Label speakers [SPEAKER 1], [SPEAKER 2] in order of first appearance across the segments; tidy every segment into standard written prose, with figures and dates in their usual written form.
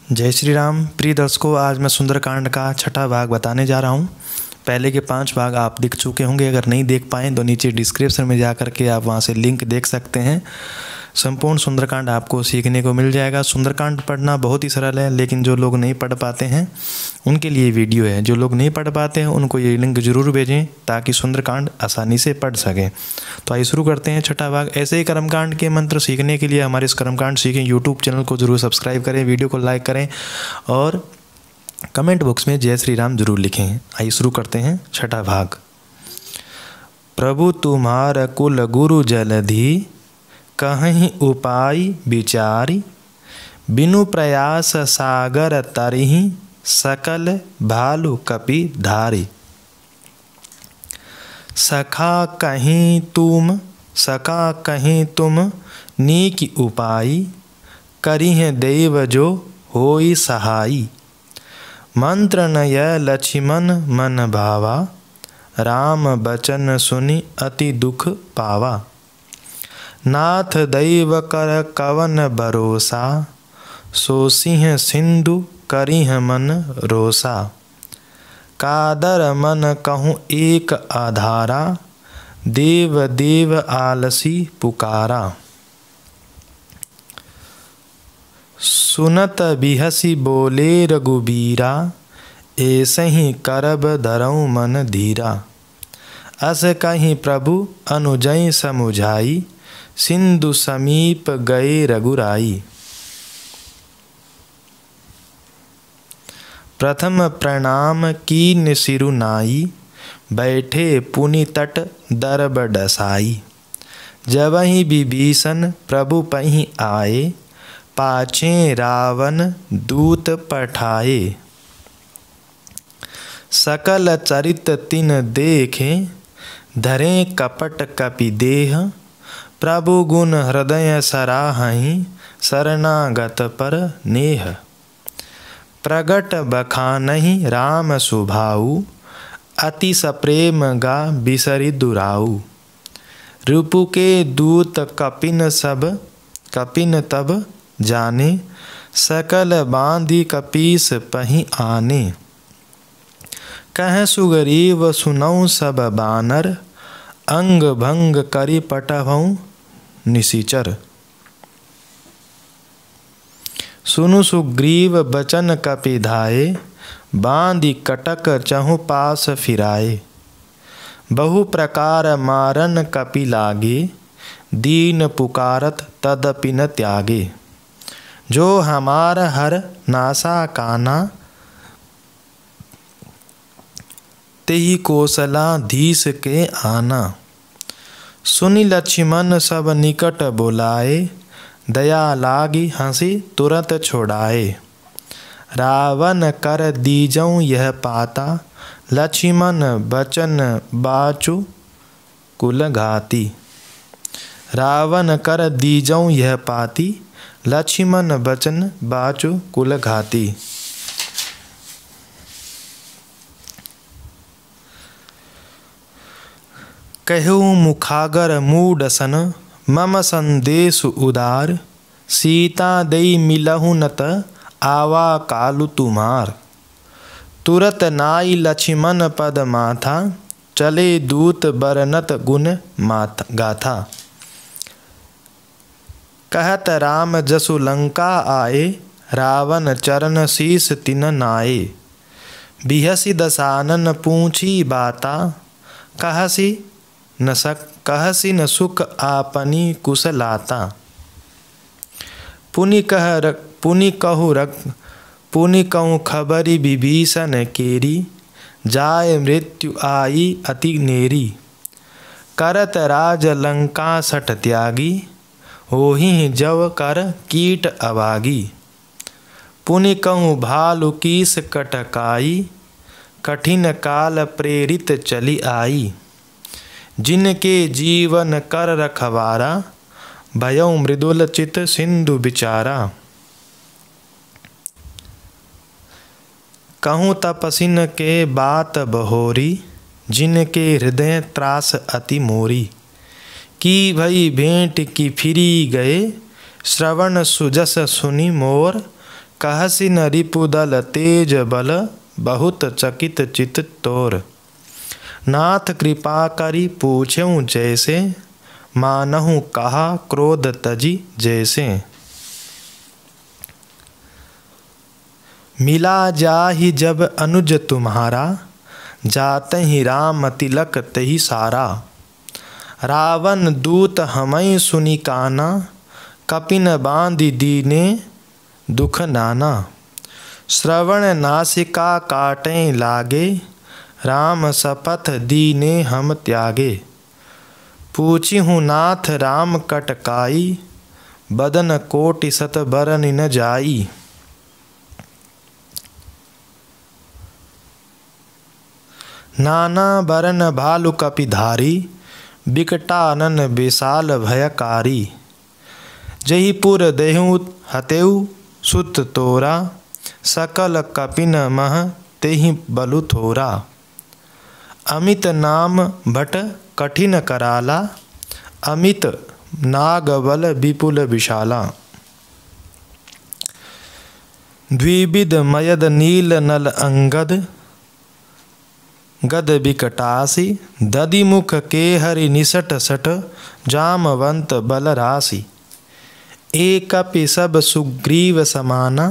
[SPEAKER 1] जय श्री राम। प्रिय दर्शकों, आज मैं सुंदरकांड का छठा भाग बताने जा रहा हूँ। पहले के 5 भाग आप देख चुके होंगे। अगर नहीं देख पाएँ तो नीचे डिस्क्रिप्शन में जा कर के आप वहाँ से लिंक देख सकते हैं। संपूर्ण सुंदरकांड आपको सीखने को मिल जाएगा। सुंदरकांड पढ़ना बहुत ही सरल है, लेकिन जो लोग नहीं पढ़ पाते हैं उनके लिए वीडियो है। जो लोग नहीं पढ़ पाते हैं उनको ये लिंक ज़रूर भेजें ताकि सुंदरकांड आसानी से पढ़ सकें। तो आइए शुरू करते हैं छठा भाग। ऐसे ही कर्मकांड के मंत्र सीखने के लिए हमारे इस कर्मकांड सीखें यूट्यूब चैनल को जरूर सब्सक्राइब करें, वीडियो को लाइक करें और कमेंट बॉक्स में जय श्री राम जरूर लिखें। आइए शुरू करते हैं छठा भाग। प्रभु तुम्हार कुल गुरु जलधि, कहीं उपाय विचारी, बिनु प्रयास सागर तरहि, सकल भालु कपि धारी। सखा कहीं तुम नीक उपाय, करिह देव जो होई सहाई। मंत्र नय लक्ष्मण मन भावा, राम बचन सुनि अति दुख पावा। नाथ दैव कर कवन भरोसा, सो सिंह सिंधु करिह मन रोसा। कादर मन कहूँ एक आधारा, देव देव आलसी पुकारा। सुनत बिहसी बोले रघुबीरा, ऐसे ही करब धरऊँ मन धीरा। अस कहीं प्रभु अनुजय समुझाई, सिंधु समीप गए रघुराई। प्रथम प्रणाम कीन सिरुनाई, बैठे पुनि तट दरब डसाई। जबहि विभीषण प्रभु पहीं आए, पाछे रावण दूत पठाए। सकल चरित तिन देखे, धरे कपट कपि देह। प्रभु गुण हृदय सराहहि, शरणागत पर नेह। प्रगट बखानहि राम सुभाऊ, अति सप्रेम गा बिसरि दुराऊ। रिपु के दूत कपिन तब जाने, सकल बांधि कपीस पहीं आने। कह सुग्रीव सुनऊ सब बानर, अंग भंग करि पटभऊ निशिचर। सुनु सुग्रीव बचन कपि धाये, बांधि कटक चहु पास फिराए। बहु प्रकार मारन कपि लागे, दीन पुकारत तदपि न त्यागे। जो हमार हर नासा काना, तेहि कौशलाधीश के आना। सुनि लक्ष्मण सब निकट बुलाए, दया लागी हंसी तुरंत छोड़ाए। रावण कर दीजऊँ यह पाता, लक्ष्मण बचन बाचु कुल घाती। रावण कर दीजऊँ यह पाती, लक्ष्मण बचन बाचु कुल घाती। कहु मुखागर मूढ़ सन, मम संदेश उदार। सीता दई मिलहु नत, आवा कालु तुम्हार। तुरत नाई लक्ष्मण पद माथा, चले दूत बरनत गुण गाथा। कहत राम जसु लंका आए, रावण चरण शीस तिन नाए। बिहसी दसानन पूछी बाता, कहसी न सुख आपनी कुशलाता। पुनि कहूँ खबरी विभीषण केरी, जाय मृत्यु आई अति नेरी। करत राज लंका सठ त्यागी, होहि जव कर कीट अभागी। पुनि कहूँ भालु कीस कटकाई, कठिन काल प्रेरित चली आई। जिनके जीवन कर रखवारा, भयउ मृदुल चित सिंधु बिचारा। कहूँ तपसिन के बात बहोरी, जिनके हृदय त्रास अति मोरी। की भई भेंट की फिरी गए, श्रवण सुजस सुनि मोर। कहसिन रिपुदल तेज बल बहुत चकित चित तोर। नाथ कृपा करी पूछ्यूं जैसे मानहु कहा क्रोध तजी जैसे। मिला जाहि जब अनुज तुम्हारा जाते ही राम तिलक तही सारा। रावण दूत हमें सुनी काना कपिन बांधि दीने दुख नाना। श्रवण नासिका काटें लागे राम शपथ दीने हम त्यागे। पूछी हूँ नाथ राम कटकाई बदन कोटि सत बरन न जाई। नाना बरन भालु कपिधारी बिकटानन विशाल भयकारी। जहीपुर देहु हतेउ सुत तोरा सकल कपिन मह तेहि बलु थोरा। अमित नाम भट कठिन कराला अमित नागबल विपुल विशाला। द्विविध मयद नील नल अंगद गद बिकटासी। दधिमुख के हरि निसट सट जामवंत बल राशि। एकपि सब सुग्रीव समाना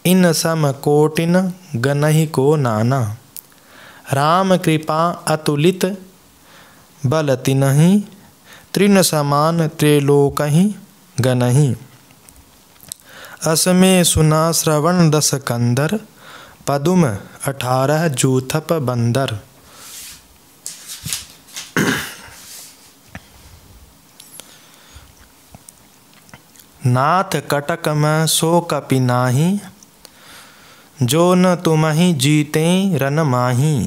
[SPEAKER 1] इन सम कोटिन गनहि को नाना। राम कृपा अतुलित बल तिन्हि तृण समान त्रिलोकहि गनहि। असमे सुना श्रवण दस कंदर पदुम 18 जूथप बंदर। नाथ कटक में सो कपि नाही जो न तुमहि जीते रन माही।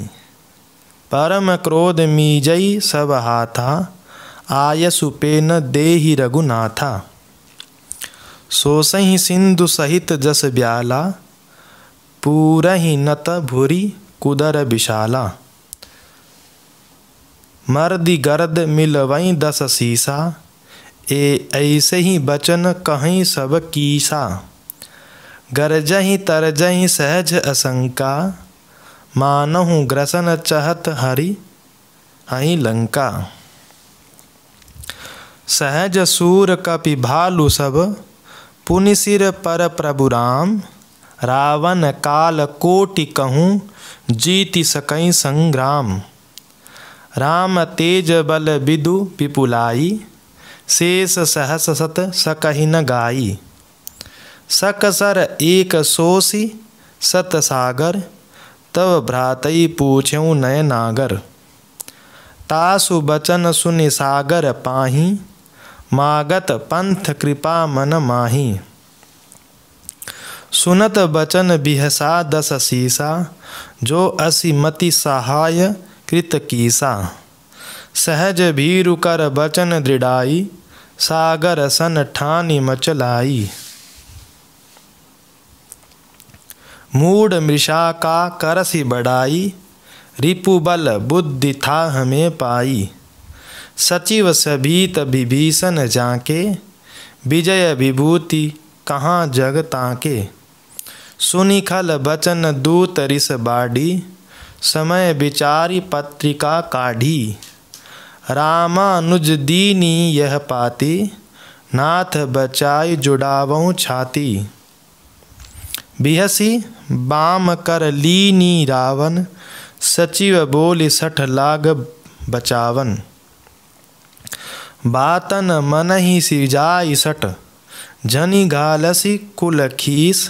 [SPEAKER 1] परम क्रोध मीजई सब हाथा आयसु पे न देहि रघुनाथा। सोसहि सिंधु सहित जस ब्याला पूरहि नत भुरी कुदर विशाला। मर्दि गरद मिलवई 10 सीसा ऐसे ही बचन कहीं सब कीसा। गरजहि तरजहि सहज असंका मानहु ग्रसन चहत हरि हई लंका। सहज सूर कपि भालु सब पुनि सिर पर प्रभु राम। रावण काल कोटि कहूँ जीति सकई संग्राम। राम तेज बल विदु विपुलाई शेष सहस सत सकहि न गाई। सकसर एक सोसी सत सागर तव भ्रातई पूछ्यूं नय नागर। तासु बचन सुनि सागर पाही मागत पंथ कृपा मन माही। सुनत बचन बिहसा 10 सीसा जो असी मति सहाय कृत कीसा। सहज भीरु कर बचन दृढ़ाई सागर सन ठानी मचलाई। मूढ़ मृषा का करसी बढ़ाई रिपु बल बुद्धि था हमें पाई। सचिव सभीत विभीषण जाके विजय विभूति कहाँ जग ताके। सुनि खल बचन दूत रिस बाडी समय विचारी पत्रिका काढ़ी। रामानुज दीनी यह पाती नाथ बचाई जुड़ावऊँ छाती। बिहसी बाम कर लीनी रावण सचिव बोली 60 लाग बचावन। बातन मनहि सिजाई 60 जनि घालसी कुल खीस।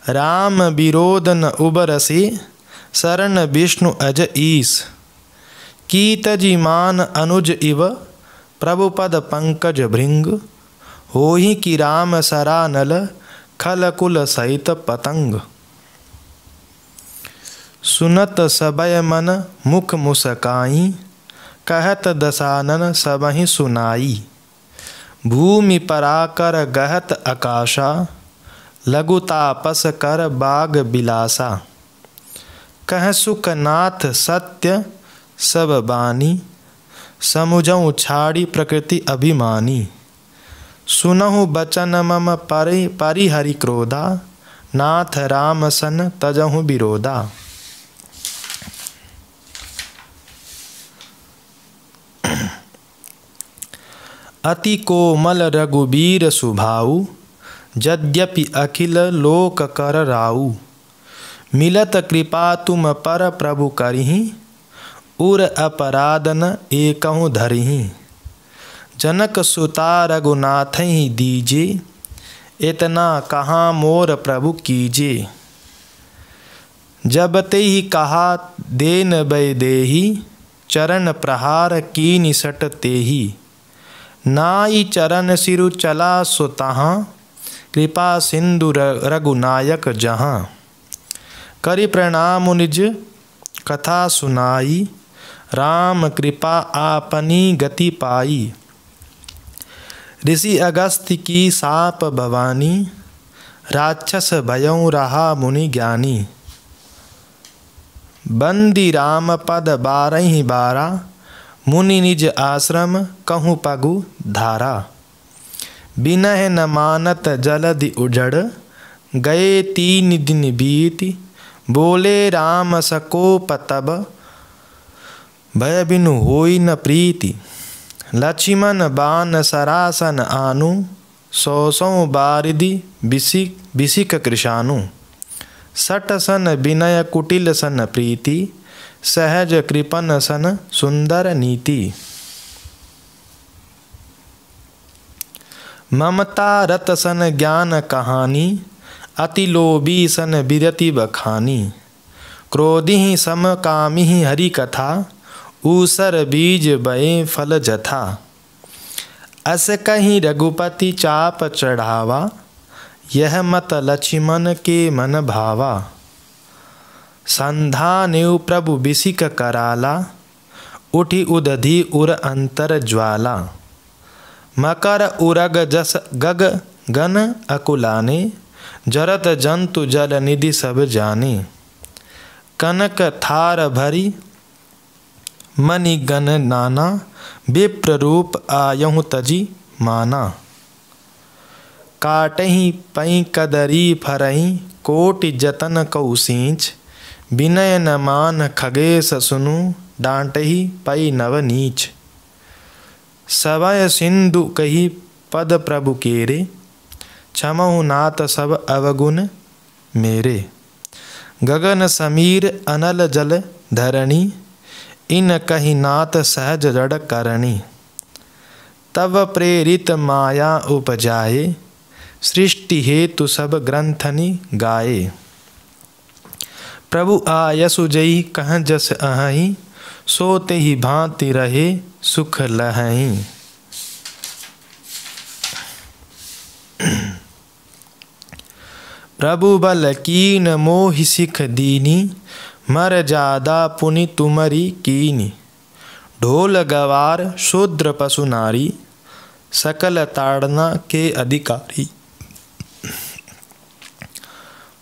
[SPEAKER 1] राम विरोधन उबरसी शरण विष्णु अज ईस। कीतजी मान अनुज इव प्रभुपद पंकज भृंग। होहि कि राम सरानल खल कुल सहित पतंग। सुनत सबय मन मुख मुस्काई कहत दसानन सबहि सुनाई। भूमि पराकर गहत आकाशा लघु तापस कर बाग बिलासा। कह सुख नाथ सत्य सब बानी समुझऊँ छाड़ी प्रकृति अभिमानी। सुनहु बचन मम परिहरि क्रोधा नाथ राम सन तजहु विरोधा। अति कोमल रघुबीर सुभाऊ, यद्यपि अखिल लोक कर राऊ। मिलत कृपा तुम पर प्रभु करहि, उर अपराधन एकहु धरहि। जनक सुता रघुनाथहि दीजे, इतना कहाँ मोर प्रभु कीजे। जब तेहि कहा देन बै देहि, चरण प्रहार कीनि सट तेहि। नाई चरण सिरु चला सो तहाँ, कृपा सिंधु रघुनायक जहाँ। करि प्रणाम निज कथा सुनाई, राम कृपा आपनी गति पाई। ऋषि अगस्त्य की साप भवानी, राक्षस भयउ रहा मुनि ज्ञानी। बंदी राम पद बारहि बारा, मुनि निज आश्रम कहूँ पगु धारा। बिनह न मानत जलधि उजड़, गए 3 दिन बीति। बोले राम सकोप तब, भय बिनु होई न प्रीति। लक्ष्मण बान सरासन आनु, 100 बारिधि बिसिक कृशानु। सट सन विनय कुटिल सन प्रीति, सहज कृपन सन सुंदर नीति। ममता रत सन ज्ञान कहानी, अति लोभी सन बिरति बखानी। क्रोधि सम कामि हरि कथा, ऊसर बीज बए फल जथा। अस कहीं रघुपति चाप चढ़ावा, यह मत लक्ष्मण के मन भावा। संधानेउ प्रभु बिसिक कराला, उठि उदधि उर अंतर ज्वाला। मकर उरग जस गग गन अकुलाने, जरत जंतु जल निधि सब जाने। कनक थार भरी मणि गण नाना, विप्र रूप आयहु तजी माना। काटहि पई कदरी फरहि, कोटि जतन कउ सींच। विनय न मान खगेश सुनु, डांटहि पई नव नीच। सवय सिंधु कही पद प्रभु केरे, क्षमहु नाथ सब अवगुण मेरे। गगन समीर अनल जल धरणी, इन कही नाथ सहज जड़ करणी। तब प्रेरित माया उपजाए, सृष्टि हेतु सब ग्रंथनि गाए। प्रभु आयसु जई कह जस अहहि, सोते ही भांति रहे सुख लहहि। प्रभु बल कीन मोहि सिख दीनी, मर जादा पुनि तुमरी कीनी। ढोल गवार शूद्र पशु नारी, सकल ताड़ना के अधिकारी।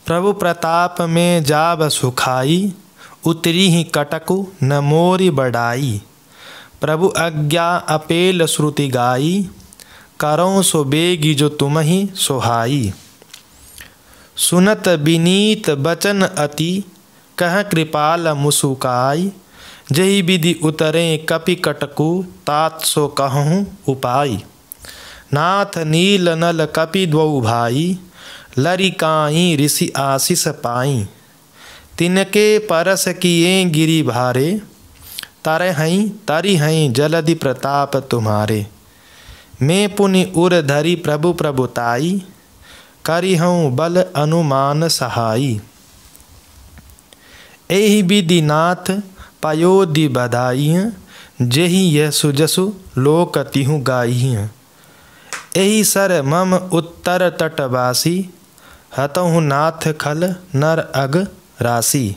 [SPEAKER 1] प्रभु प्रताप में जाब सुखाई, उतरी ही कटकु न मोरी बढ़ाई। प्रभु आज्ञा अपेल श्रुति गाई, करो सो बेगी जो तुम ही सोहाई। सुनत विनीत बचन अति, कह कृपाल मुसुकाई। जही विधि उतरे कपि कटकु, तात सो कहूँ उपाय। नाथ नील नल कपि द्वौ भाई, लरिकाई ऋषि आशीष पाई। तिनके परस किए गिरि भारे, तरि हई जलधि प्रताप तुम्हारे। मैं पुनि उर धरि प्रभु प्रभुताई, करिहऊँ बल अनुमान सहाई। एहि विधि नाथ पयोधि बधाई, जेहि यह सुजसु लोक तिहु गाई। एहि सर मम उत्तर तटवासी, हतहु नाथ खल नर अग राशि।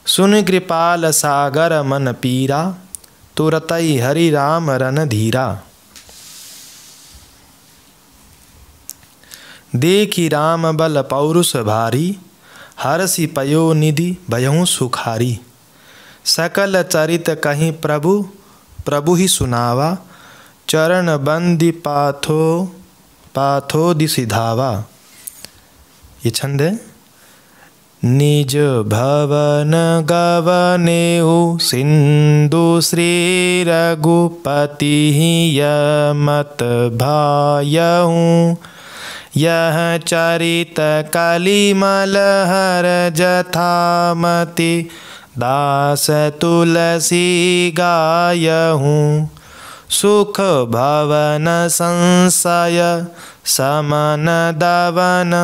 [SPEAKER 1] सुन कृपाल सागर मन पीरा, तुरतई हरि राम रन धीरा। देखी राम बल पौरुष भारी, हरषि पयो निधि भयहु सुखारी। सकल चरित कहीं प्रभु प्रभु ही सुनावा, चरण बंदी पाथो दिसिधावा। ये छंद है। निज भवन गवनेहु सिंधु श्री रघुपति यमत भायहूँ। यह चरित कलिमल हर जथामति दास तुलसी गायहूँ। सुख भवन संशय समन दवन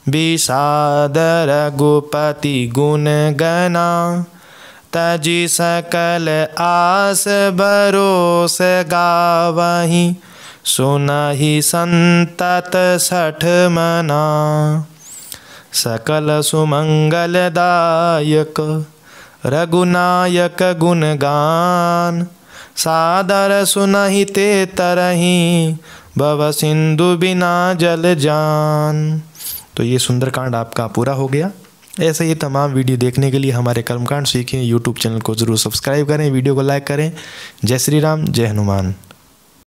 [SPEAKER 1] विषाद रघुपति गुण गना। तजि सकल आस भरोस गावहीं सुनहि संतत सठ मना। सकल सुमंगलदायक रघुनायक गुणगान सादर सुनहि ते तरहीं भव सिंधु बिना जल जान। तो ये सुंदरकांड आपका पूरा हो गया। ऐसे ही तमाम वीडियो देखने के लिए हमारे कर्मकांड सीखें यूट्यूब चैनल को ज़रूर सब्सक्राइब करें, वीडियो को लाइक करें। जय श्री राम, जय हनुमान।